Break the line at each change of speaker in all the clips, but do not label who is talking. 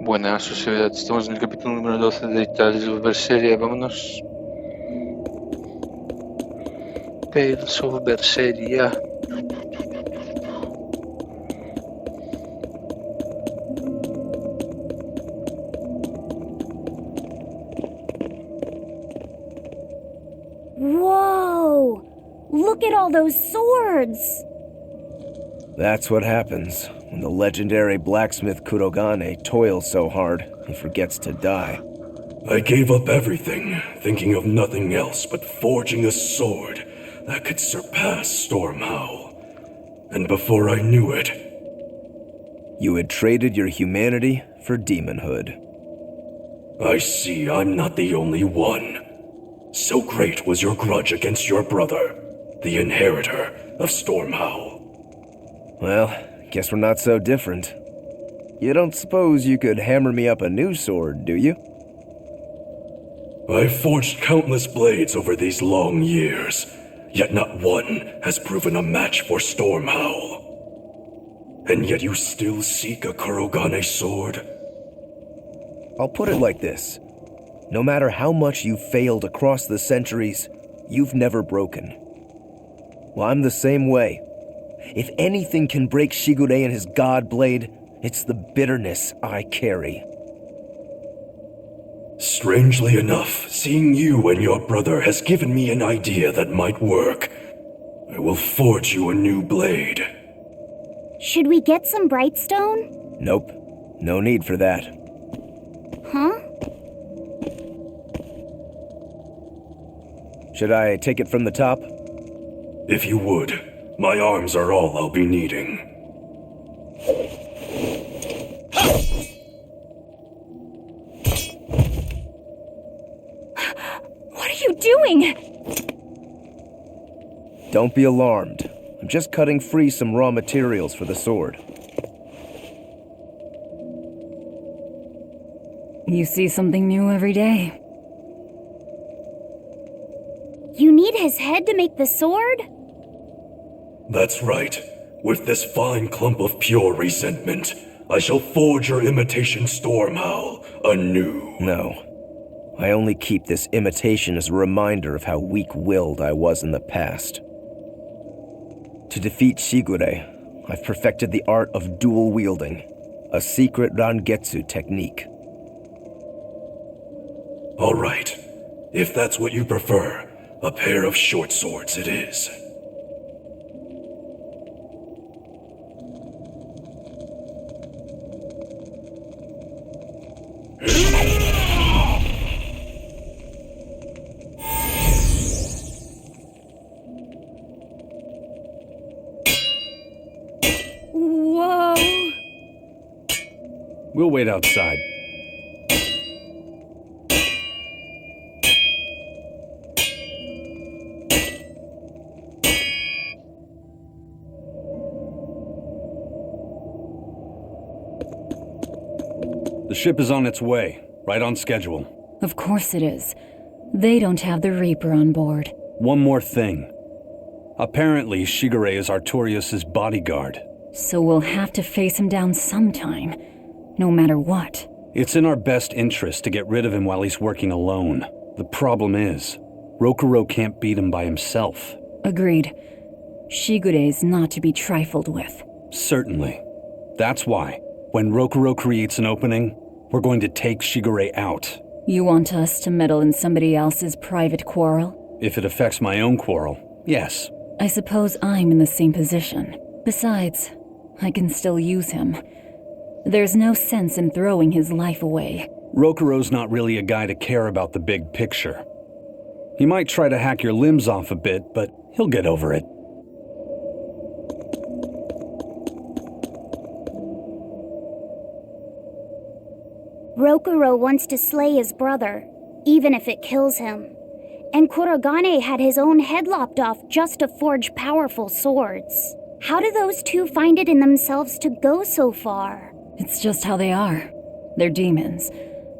Buena sociedad, estamos en el capítulo número 12 de Tales of Berseria, vámonos. Tales of Berseria.
Whoa! Look at all those swords!
That's what happens when the legendary blacksmith Kurogane toils so hard he forgets to die.
I gave up everything, thinking of nothing else but forging a sword that could surpass Stormhowl. And before I knew it...
You had traded your humanity for demonhood.
I see I'm not the only one. So great was your grudge against your brother, the inheritor of Stormhowl.
Well, guess we're not so different. You don't suppose you could hammer me up a new sword, do you?
I've forged countless blades over these long years, yet not one has proven a match for Stormhowl. And yet you still seek a Kurogane sword?
I'll put it like this. No matter how much you've failed across the centuries, you've never broken. Well, I'm the same way. If anything can break Shigure and his god blade, it's the bitterness I carry.
Strangely enough, seeing you and your brother has given me an idea that might work. I will forge you a new blade.
Should we get some Brightstone?
Nope. No need for that.
Huh?
Should I take it from the top?
If you would. My arms are all I'll be needing.
What are you doing?
Don't be alarmed. I'm just cutting free some raw materials for the sword.
You see something new every day.
You need his head to make the sword?
That's right. With this fine clump of pure resentment, I shall forge your imitation Stormhowl anew.
No. I only keep this imitation as a reminder of how weak-willed I was in the past. To defeat Shigure, I've perfected the art of dual wielding, a secret Rangetsu technique.
All right. If that's what you prefer, a pair of short swords it is.
Whoa!
We'll wait outside. The ship is on its way, right on schedule.
Of course it is. They don't have the Reaper on board.
One more thing. Apparently, Shigure is Artorius' bodyguard.
So we'll have to face him down sometime, no matter what.
It's in our best interest to get rid of him while he's working alone. The problem is, Rokuro can't beat him by himself.
Agreed. Shigure is not to be trifled with.
Certainly. That's why, when Rokuro creates an opening, we're going to take Shigure out.
You want us to meddle in somebody else's private quarrel?
If it affects my own quarrel, yes.
I suppose I'm in the same position. Besides, I can still use him. There's no sense in throwing his life away.
Rokuro's not really a guy to care about the big picture. He might try to hack your limbs off a bit, but he'll get over it.
Rokuro wants to slay his brother, even if it kills him. And Kurogane had his own head lopped off just to forge powerful swords. How do those two find it in themselves to go so far?
It's just how they are. They're demons.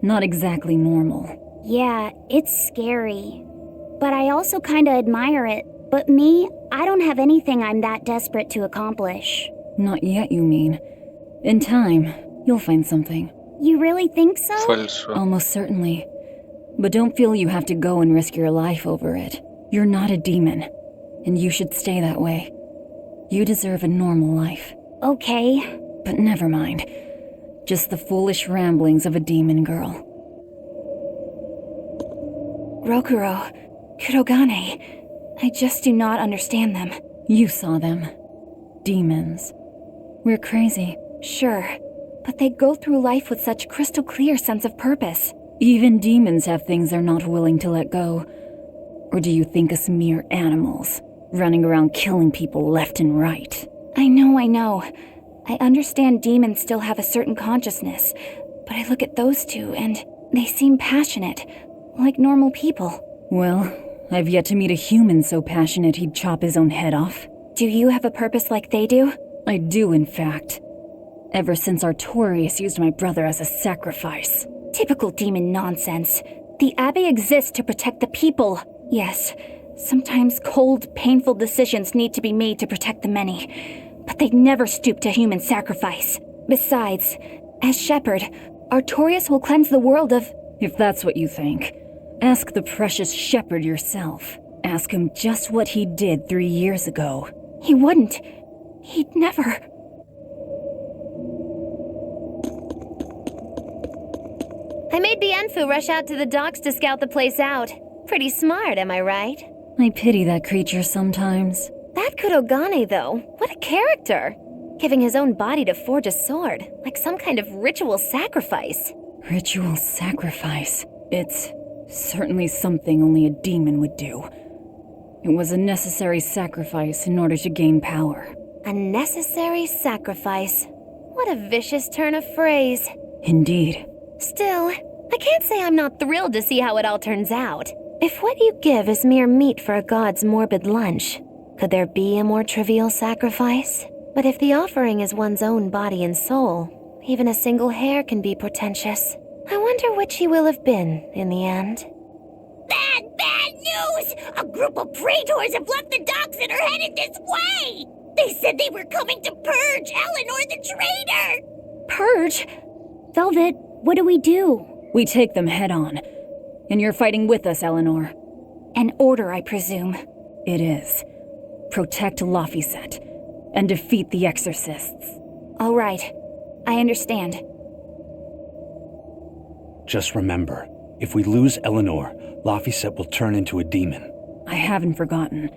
Not exactly normal.
Yeah, it's scary. But I also kinda admire it. But me, I don't have anything I'm that desperate to accomplish.
Not yet, you mean. In time, you'll find something.
You really think so?
Falso.
Almost certainly. But don't feel you have to go and risk your life over it. You're not a demon, and you should stay that way. You deserve a normal life.
Okay.
But never mind. Just the foolish ramblings of a demon girl.
Rokuro, Kurogane, I just do not understand them.
You saw them. Demons. We're crazy.
Sure, but they go through life with such crystal clear sense of purpose.
Even demons have things they're not willing to let go. Or do you think us mere animals, running around killing people left and right?
I know. I understand demons still have a certain consciousness, but I look at those two and they seem passionate, like normal people.
Well, I've yet to meet a human so passionate he'd chop his own head off.
Do you have a purpose like they do?
I do, in fact. Ever since Artorius used my brother as a sacrifice.
Typical demon nonsense. The Abbey exists to protect the people. Yes, sometimes cold, painful decisions need to be made to protect the many, but they never stoop to human sacrifice. Besides, as shepherd, Artorius will cleanse the world of...
If that's what you think, ask the precious shepherd yourself. Ask him just what he did 3 years ago.
He wouldn't. He'd never...
I made Bienfu rush out to the docks to scout the place out. Pretty smart, am I right?
I pity that creature sometimes.
That Kurogane, though, what a character! Giving his own body to forge a sword, like some kind of ritual sacrifice.
Ritual sacrifice. It's certainly something only a demon would do. It was a necessary sacrifice in order to gain power.
A necessary sacrifice. What a vicious turn of phrase.
Indeed.
Still, I can't say I'm not thrilled to see how it all turns out. If what you give is mere meat for a god's morbid lunch, could there be a more trivial sacrifice? But if the offering is one's own body and soul, even a single hair can be portentous. I wonder which he will have been in the end.
Bad news! A group of praetors have left the docks and are headed this way! They said they were coming to purge Eleanor the traitor!
Purge?
Velvet, what do we do?
We take them head on. And you're fighting with us, Eleanor.
An order, I presume.
It is. Protect Laphicet and defeat the exorcists.
All right. I understand.
Just remember, if we lose Eleanor, Laphicet will turn into a demon.
I haven't forgotten.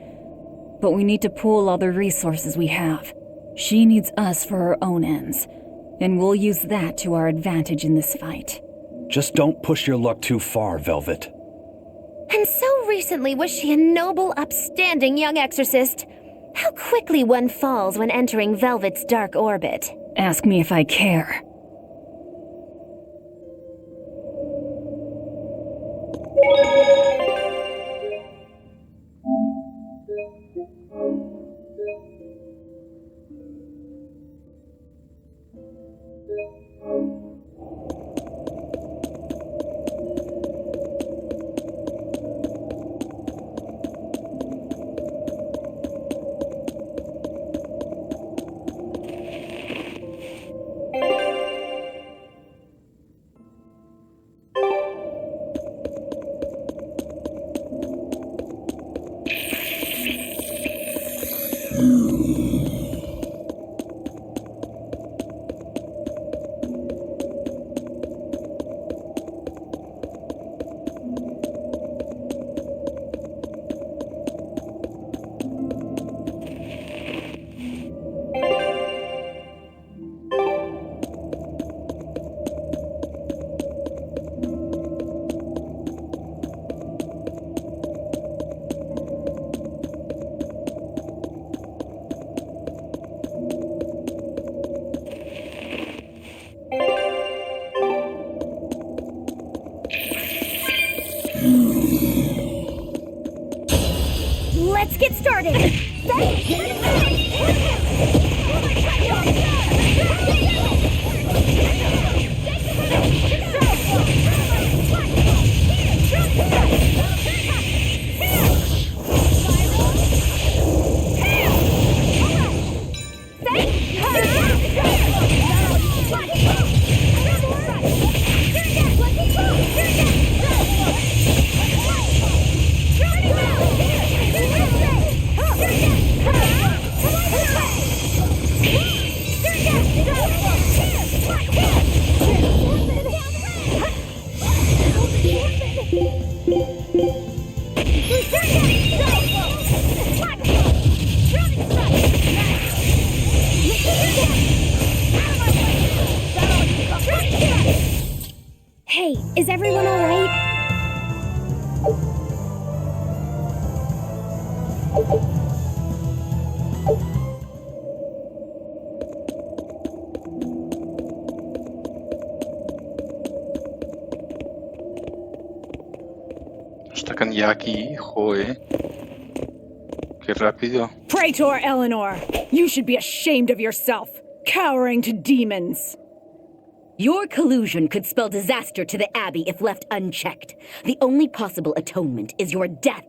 But we need to pool all the resources we have. She needs us for her own ends, and we'll use that to our advantage in this fight.
Just don't push your luck too far, Velvet.
And so recently was she a noble, upstanding young exorcist. How quickly one falls when entering Velvet's dark orbit.
Ask me if I care.
Let's get started! Is everyone alright?
Está Kanyaki, joe. Qué rápido.
Praetor Eleanor, you should be ashamed of yourself, cowering to demons.
Your collusion could spell disaster to the Abbey if left unchecked. The only possible atonement is your death.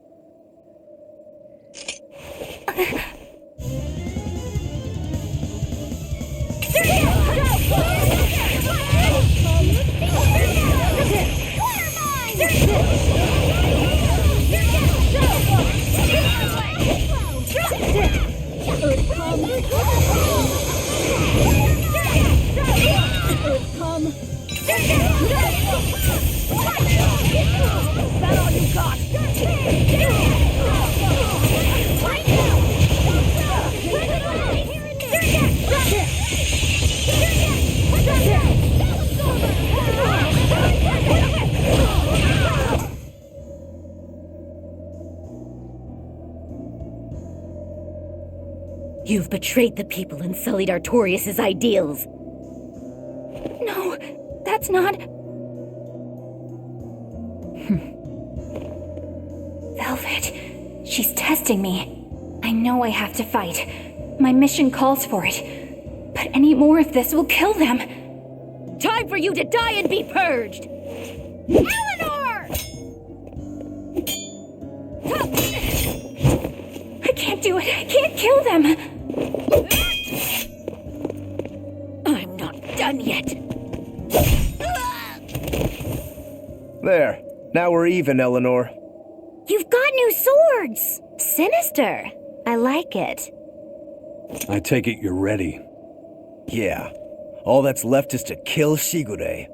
You've betrayed the people and sullied Artorius' ideals.
No, that's not... Velvet, she's testing me. I know I have to fight. My mission calls for it. But any more of this will kill them.
Time for you to die and be purged!
Eleanor!
I can't do it. I can't kill them.
I'm not done yet.
There. Now we're even, Eleanor.
You've got new swords!
Sinister. I like it.
I take it you're ready.
Yeah. All that's left is to kill Shigure.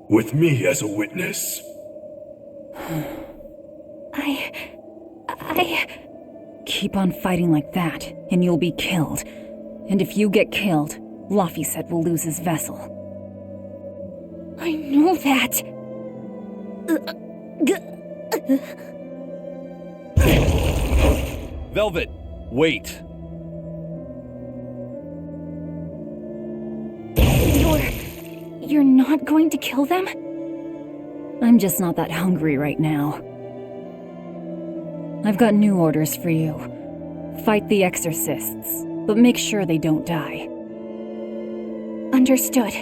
With me as a witness.
Keep on fighting like that, and you'll be killed. And if you get killed, Laphicet will lose his vessel.
I know that.
Velvet, wait.
You're not going to kill them?
I'm just not that hungry right now. I've got new orders for you. Fight the exorcists, but make sure they don't die.
Understood.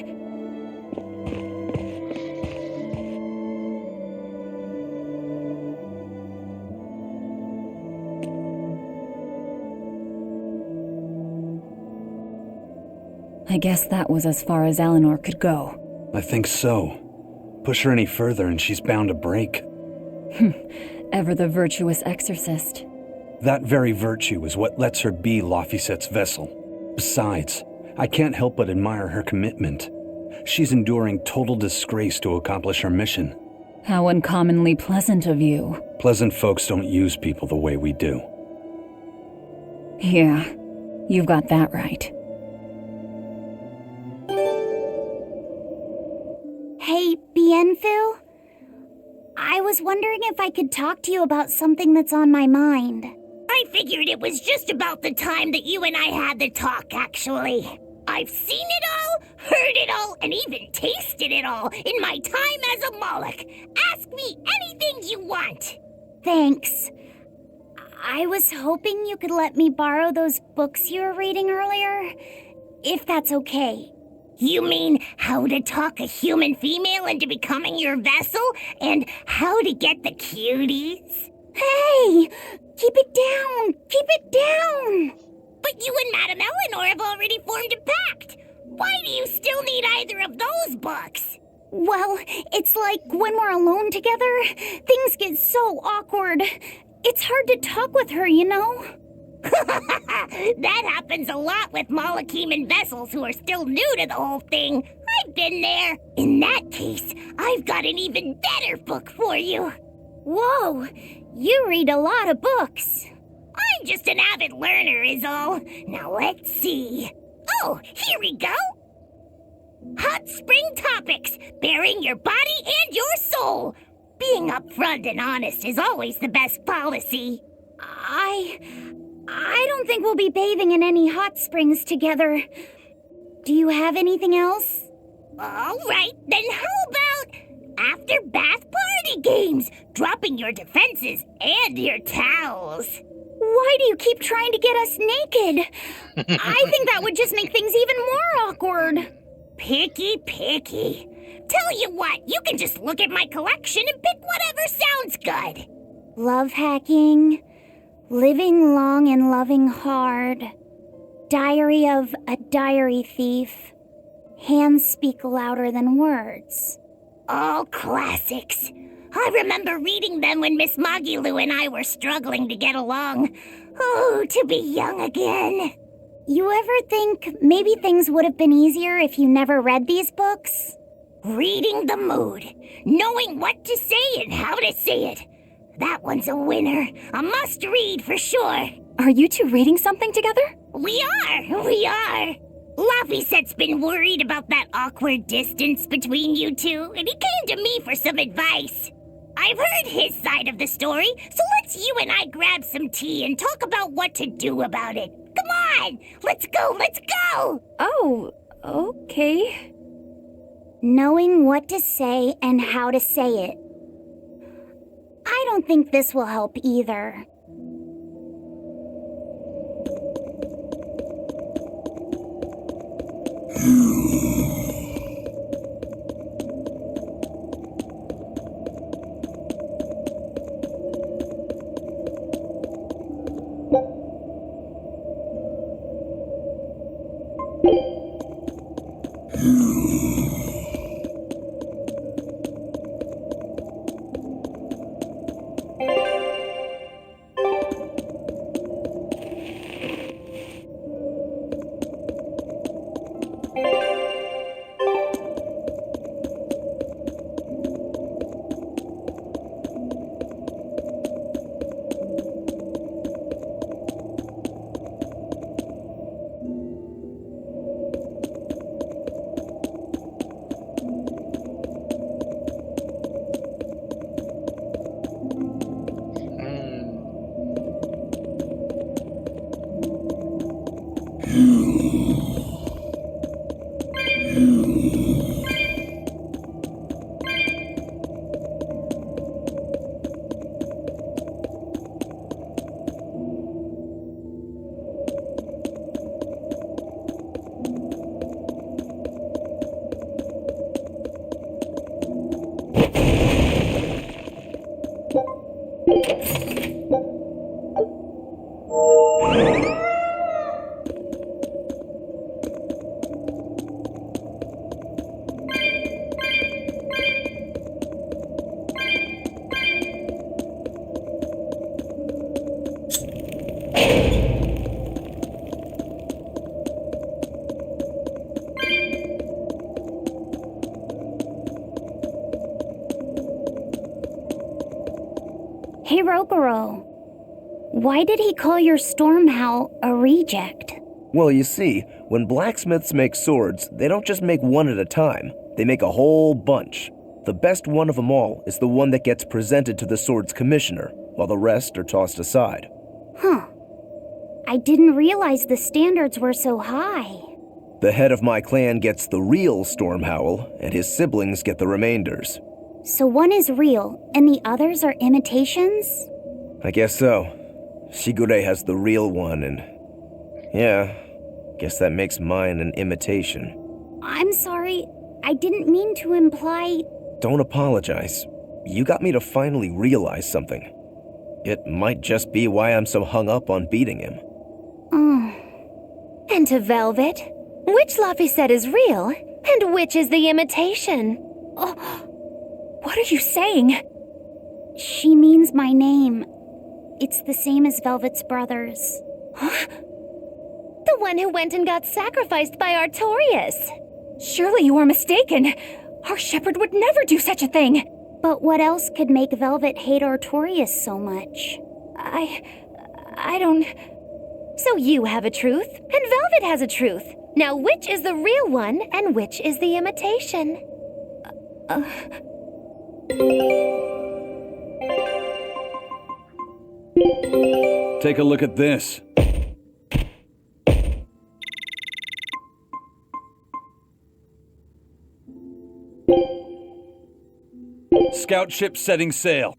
I guess that was as far as Eleanor could go.
I think so. Push her any further and she's bound to break.
Ever the virtuous exorcist.
That very virtue is what lets her be Laphicet's vessel. Besides, I can't help but admire her commitment. She's enduring total disgrace to accomplish her mission.
How uncommonly pleasant of you.
Pleasant folks don't use people the way we do.
Yeah, you've got that right.
Hey, Bienfil? I was wondering if I could talk to you about something that's on my mind.
I figured it was just about the time that you and I had the talk, actually. I've seen it all, heard it all, and even tasted it all in my time as a Moloch. Ask me anything you want.
Thanks. I was hoping you could let me borrow those books you were reading earlier, if that's okay.
You mean how to talk a human female into becoming your vessel, and how to get the cuties?
Hey! Keep it down! Keep it down!
But you and Madame Eleanor have already formed a pact. Why do you still need either of those books?
Well, it's like when we're alone together, things get so awkward. It's hard to talk with her, you know?
That happens a lot with Molocheman vessels who are still new to the whole thing. I've been there. In that case, I've got an even better book for you.
Whoa! You read a lot of books.
I'm just an avid learner is all. Now let's see. Oh, here we go. Hot Spring Topics, Berry bring your body and your soul. Being upfront and honest is always the best policy.
I don't think we'll be bathing in any hot springs together. Do you have anything else?
All right, then how about after-bath party games? Dropping your defenses and your towels.
Why do you keep trying to get us naked? I think that would just make things even more awkward.
Picky. Tell you what, you can just look at my collection and pick whatever sounds good.
Love hacking, living long and loving hard, diary of a diary thief, hands speak louder than words.
All classics. I remember reading them when Miss Magilu and I were struggling to get along. Oh, to be young again.
You ever think maybe things would have been easier if you never read these books?
Reading the mood, knowing what to say and how to say it. That one's a winner. A must-read for sure.
Are you two reading something together?
We are. Laffysette's been worried about that awkward distance between you two, and he came to me for some advice. I've heard his side of the story, so let's you and I grab some tea and talk about what to do about it. Come on, let's go!
Oh, okay.
Knowing what to say and how to say it. I don't think this will help either. Hey, Rokuro. Why did he call your storm howl a reject?
Well, you see, when blacksmiths make swords, they don't just make one at a time. They make a whole bunch. The best one of them all is the one that gets presented to the sword's commissioner, while the rest are tossed aside.
Huh. I didn't realize the standards were so high.
The head of my clan gets the real storm howl, and his siblings get the remainders.
So one is real, and the others are imitations?
I guess so. Shigure has the real one, and... yeah, guess that makes mine an imitation.
I'm sorry, I didn't mean to imply...
Don't apologize. You got me to finally realize something. It might just be why I'm so hung up on beating him.
And to Velvet, which Laffyset is real, and which is the imitation?
What are you saying?
She means my name. It's the same as Velvet's brothers.
The one who went and got sacrificed by Artorias.
Surely you are mistaken. Our shepherd would never do such a thing.
But what else could make Velvet hate Artorias so much?
I don't...
So you have a truth, and Velvet has a truth. Now which is the real one, and which is the imitation?
Take a look at this. Scout ship setting sail.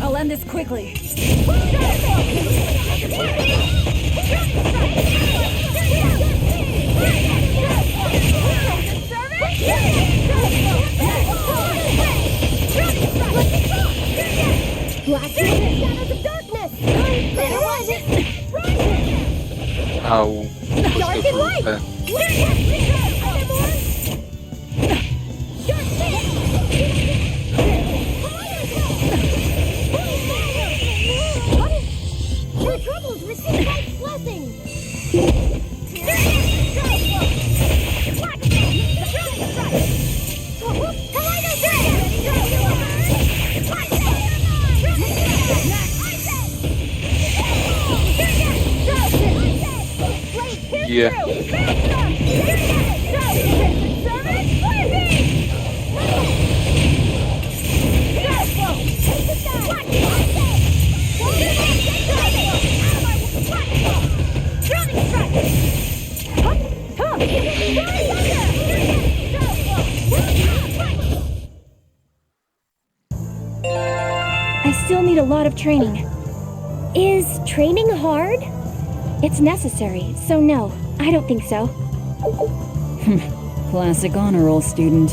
I'll end this quickly.
Au. Questa frutta. Yeah.
I still need a lot of training.
Is training hard?
It's necessary, so no, I don't think so.
Classic honor roll student.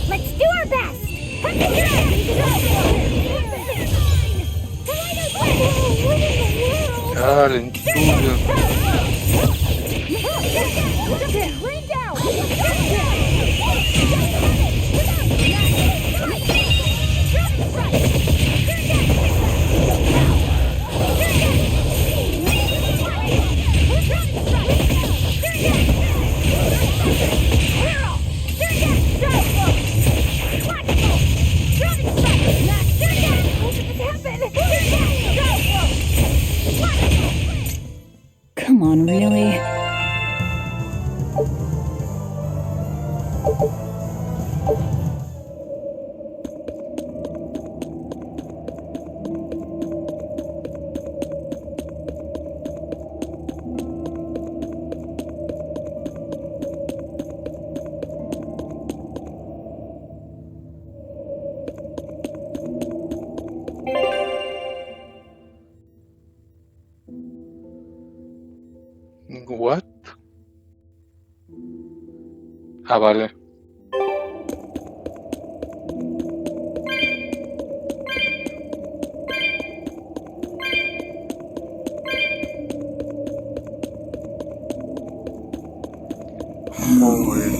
Let's do our best!
Ah, l'intruso.
Come on, really?
What? Ah, vale. Joder.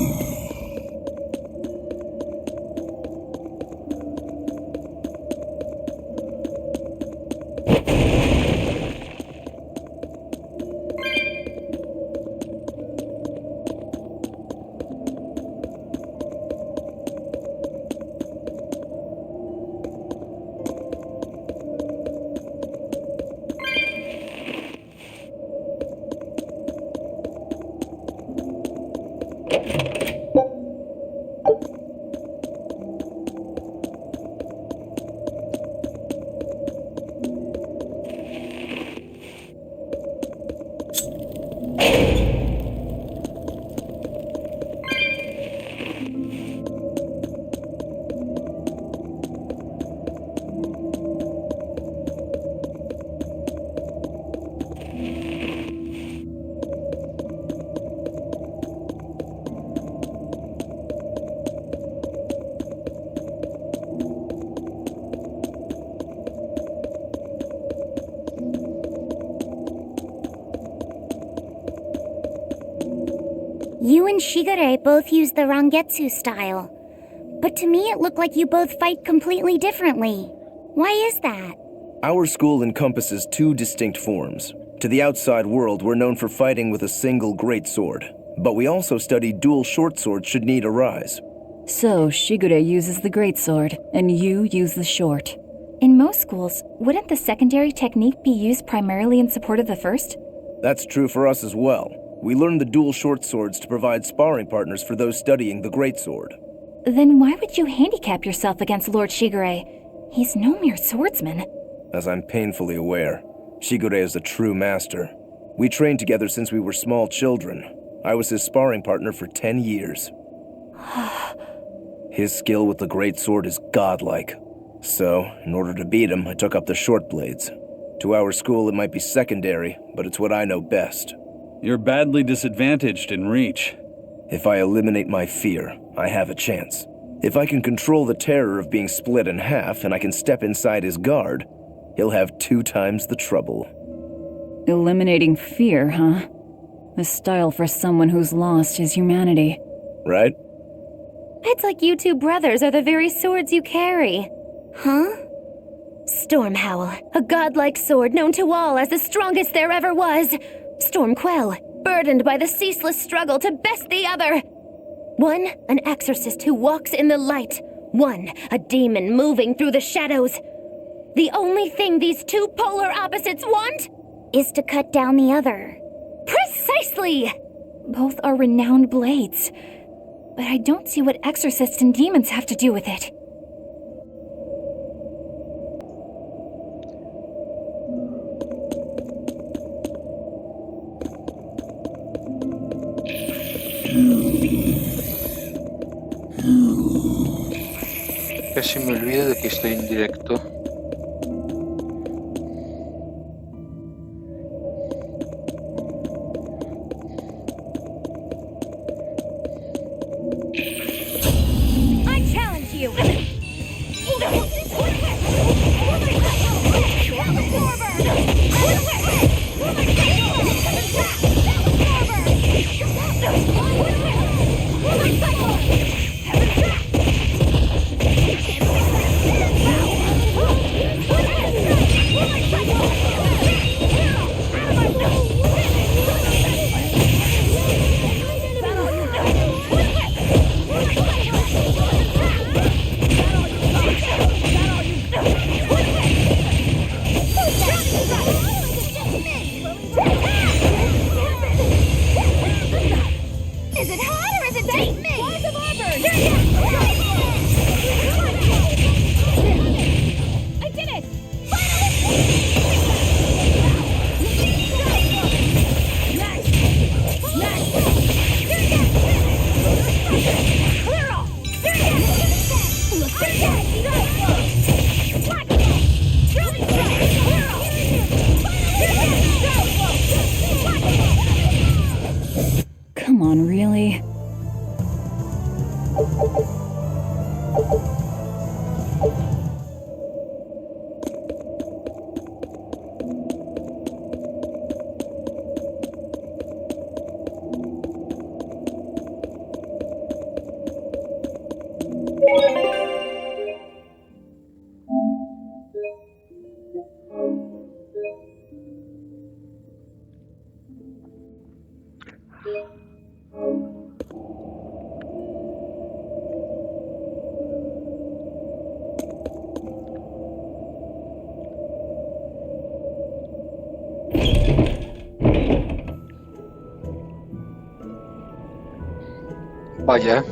You and Shigure both use the Rangetsu style. But to me it looked like you both fight completely differently. Why is that?
Our school encompasses two distinct forms. To the outside world, we're known for fighting with a single great sword. But we also study dual short swords should need arise.
So, Shigure uses the greatsword, and you use the short.
In most schools, wouldn't the secondary technique be used primarily in support of the first?
That's true for us as well. We learned the dual short swords to provide sparring partners for those studying the greatsword.
Then why would you handicap yourself against Lord Shigure? He's no mere swordsman.
As I'm painfully aware, Shigure is a true master. We trained together since we were small children. I was his sparring partner for 10 years. His skill with the greatsword is godlike. So, in order to beat him, I took up the short blades. To our school, it might be secondary, but it's what I know best.
You're badly disadvantaged in reach.
If I eliminate my fear, I have a chance. If I can control the terror of being split in half and I can step inside his guard, he'll have 2 times the trouble.
Eliminating fear, huh? A style for someone who's lost his humanity.
Right?
It's like you two brothers are the very swords you carry. Huh? Stormhowl, a godlike sword known to all as the strongest there ever was. Stormquell, burdened by the ceaseless struggle to best the other. One, an exorcist who walks in the light. One, a demon moving through the shadows. The only thing these two polar opposites want
Is to cut down the other.
Precisely!
Both are renowned blades. But I don't see what exorcists and demons have to do with it.
Casi me olvido de que estoy en directo.
I challenge you! Is it hot or is it just me? I did it!
Come on, really?
Vaya.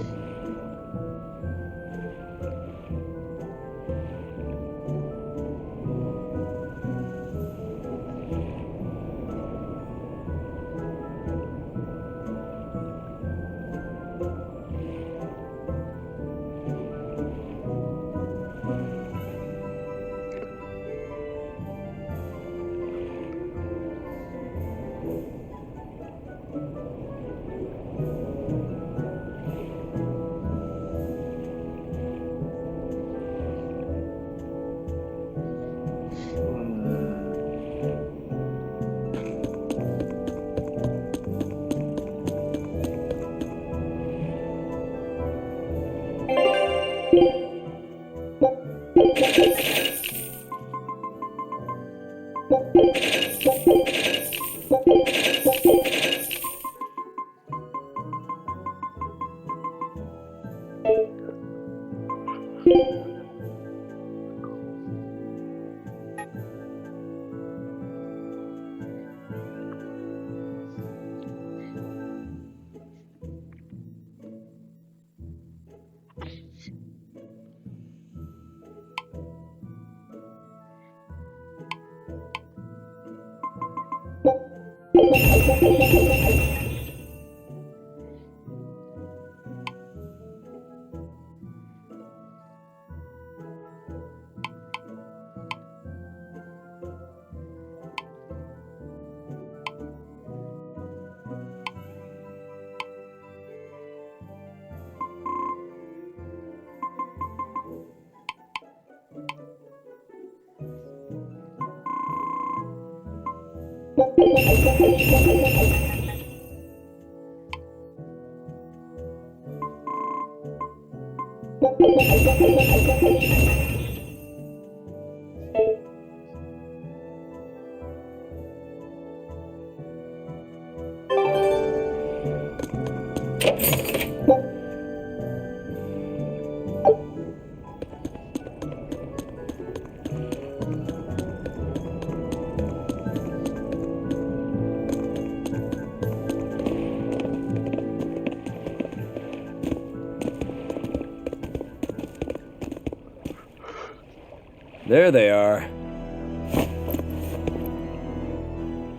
There they are.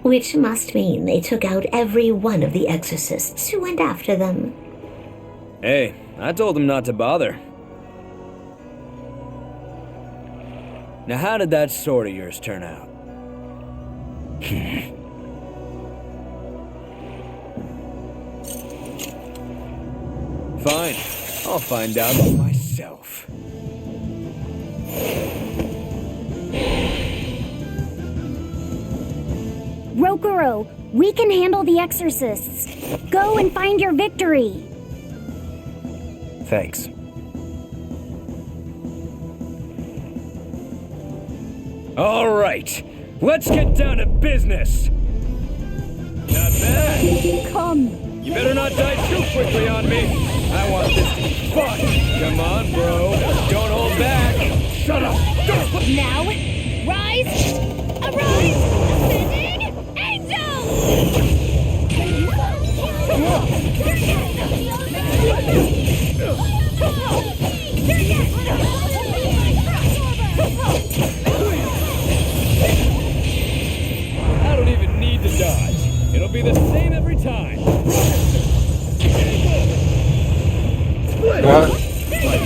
Which must mean they took out every one of the exorcists who went after them.
Hey, I told them not to bother. Now how did that sword of yours turn out? Fine, I'll find out for myself.
Rokuro, we can handle the exorcists. Go and find your victory.
Thanks. All right, let's get down to business. Not bad.
Come.
You better not die too quickly on me. I want this to be fun. Come on, bro. Don't hold back. Shut up. Don't.
Now, rise, arise, ascending, angel!
I don't even need to dodge. It'll be the same every time.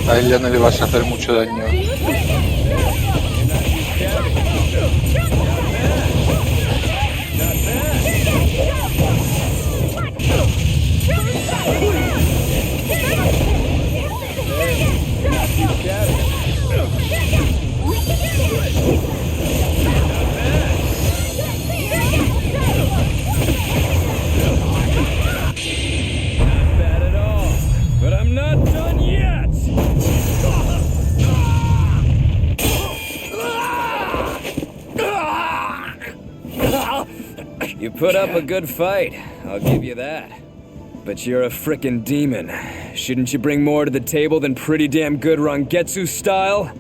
A ella no le vas a hacer mucho daño.
Not bad at all, but I'm not done yet. You put up a good fight, I'll give you that. But you're a frickin' demon. Shouldn't you bring more to the table than pretty damn good Rangetsu style?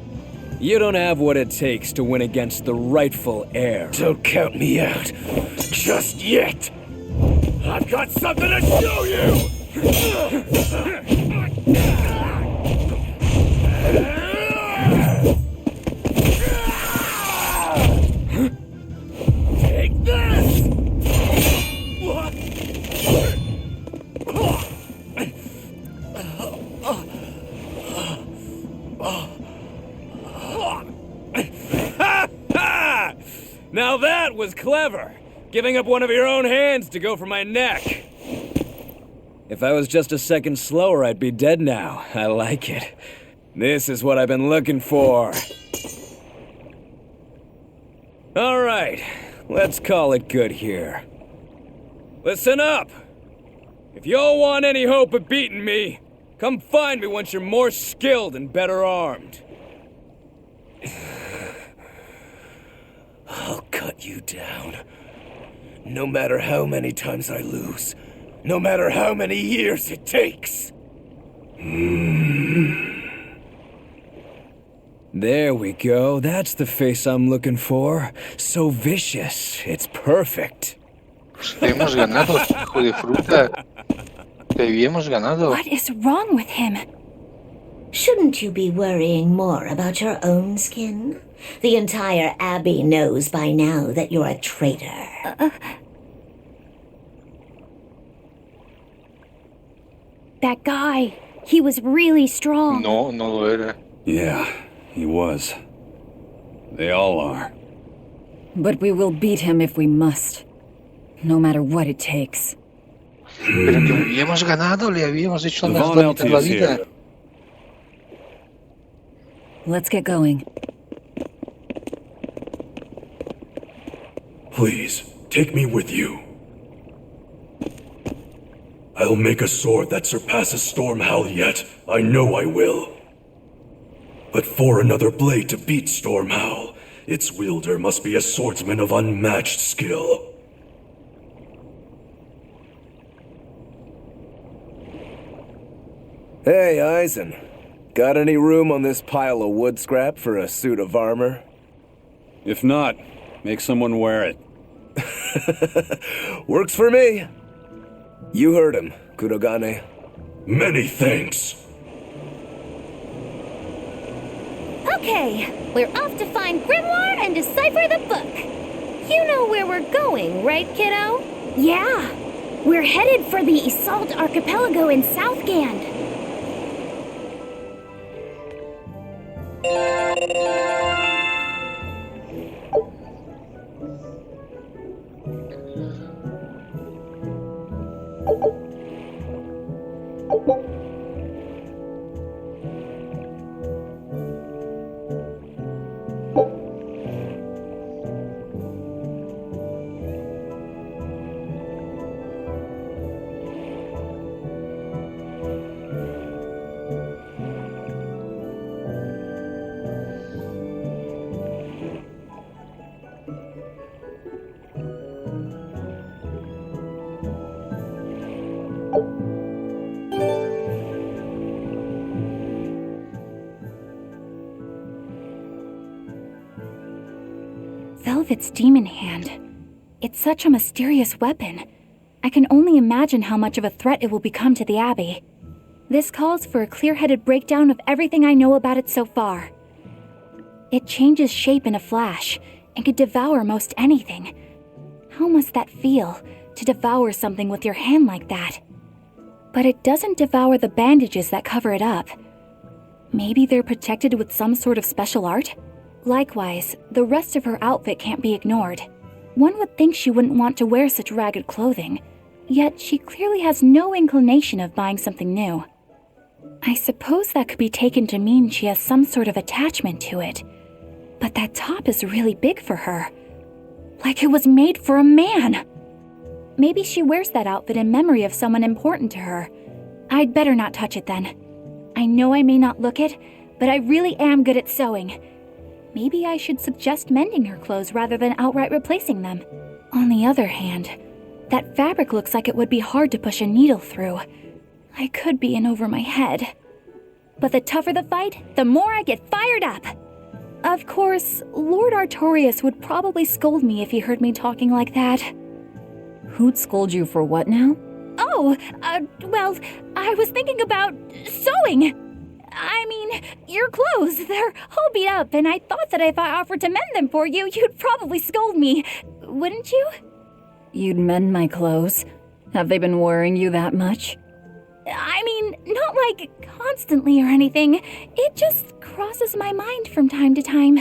You don't have what it takes to win against the rightful heir.
Don't count me out. Just yet. I've got something to show you! Take this!
Now that was clever! Giving up one of your own hands to go for my neck. If I was just a second slower, I'd be dead now. I like it. This is what I've been looking for. All right, let's call it good here. Listen up! If y'all want any hope of beating me, come find me once you're more skilled and better armed.
I'll cut you down. No matter how many times I lose. No matter how many years it takes.
There we go. That's the face I'm looking for. So vicious. It's perfect.
Pues te hemos ganado, hijo de fruta. Te habíamos ganado.
What is wrong with him?
Shouldn't you be worrying more about your own skin? The entire Abbey knows by now that you're a traitor.
That guy, he was really strong.
No, no lo era.
Yeah, he was. They all are.
But we will beat him if we must. No matter what it takes.
Pero que habíamos ganado, le habíamos hecho
The
más
Von
daño que la
Elty is
vida.
here.
Let's get going.
Please, take me with you. I'll make a sword that surpasses Stormhowl yet. I know I will. But for another blade to beat Stormhowl, its wielder must be a swordsman of unmatched skill.
Hey, Eisen. Got any room on this pile of wood scrap for a suit of armor?
If not, make someone wear it.
Works for me. You heard him, Kurogane.
Many thanks.
Okay, we're off to find Grimoire and decipher the book. You know where we're going, right, kiddo?
Yeah, we're headed for the Isolde Archipelago in Southgand.
Velvet's demon hand. It's such a mysterious weapon. I can only imagine how much of a threat it will become to the Abbey. This calls for a clear-headed breakdown of everything I know about it so far. It changes shape in a flash and could devour most anything. How must that feel, to devour something with your hand like that? But it doesn't devour the bandages that cover it up. Maybe they're protected with some sort of special art? Likewise, the rest of her outfit can't be ignored. One would think she wouldn't want to wear such ragged clothing, yet she clearly has no inclination of buying something new. I suppose that could be taken to mean she has some sort of attachment to it. But that top is really big for her. Like it was made for a man. Maybe she wears that outfit in memory of someone important to her. I'd better not touch it then. I know I may not look it, but I really am good at sewing. Maybe I should suggest mending her clothes rather than outright replacing them. On the other hand, that fabric looks like it would be hard to push a needle through. I could be in over my head. But the tougher the fight, the more I get fired up. Of course, Lord Artorius would probably scold me if he heard me talking like that.
Who'd scold you for what now?
Oh, well, I was thinking about sewing. I mean, your clothes, they're all beat up, and I thought that if I offered to mend them for you, you'd probably scold me. Wouldn't you?
You'd mend my clothes? Have they been worrying you that much?
I mean, not like constantly or anything. It just crosses my mind from time to time.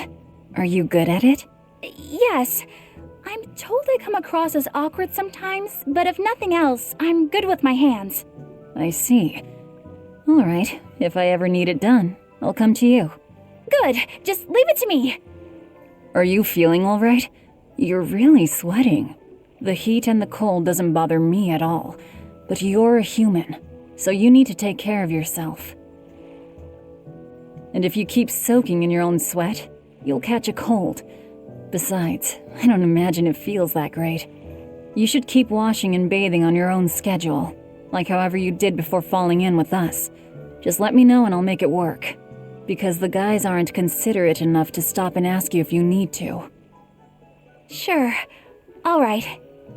Are you good at it?
Yes. I'm told I come across as awkward sometimes, but if nothing else, I'm good with my hands.
I see. All right, if I ever need it done, I'll come to you.
Good, just leave it to me.
Are you feeling all right? You're really sweating. The heat and the cold doesn't bother me at all, but you're a human, so you need to take care of yourself. And if you keep soaking in your own sweat, you'll catch a cold. Besides, I don't imagine it feels that great. You should keep washing and bathing on your own schedule, like however you did before falling in with us. Just let me know and I'll make it work. Because the guys aren't considerate enough to stop and ask you if you need to.
Sure. All right.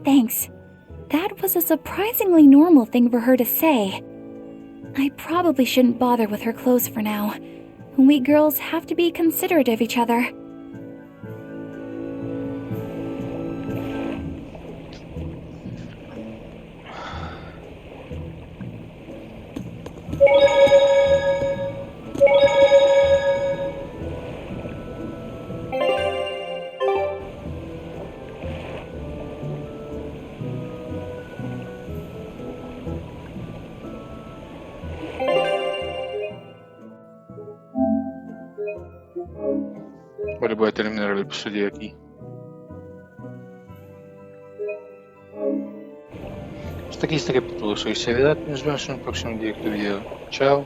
Thanks. That was a surprisingly normal thing for her to say. I probably shouldn't bother with her clothes for now. We girls have to be considerate of each other.
Vale, voy a terminar el episodio aquí. Hasta aquí este capítulo. Soy Sevedat y nos vemos en un próximo directo video. Chao.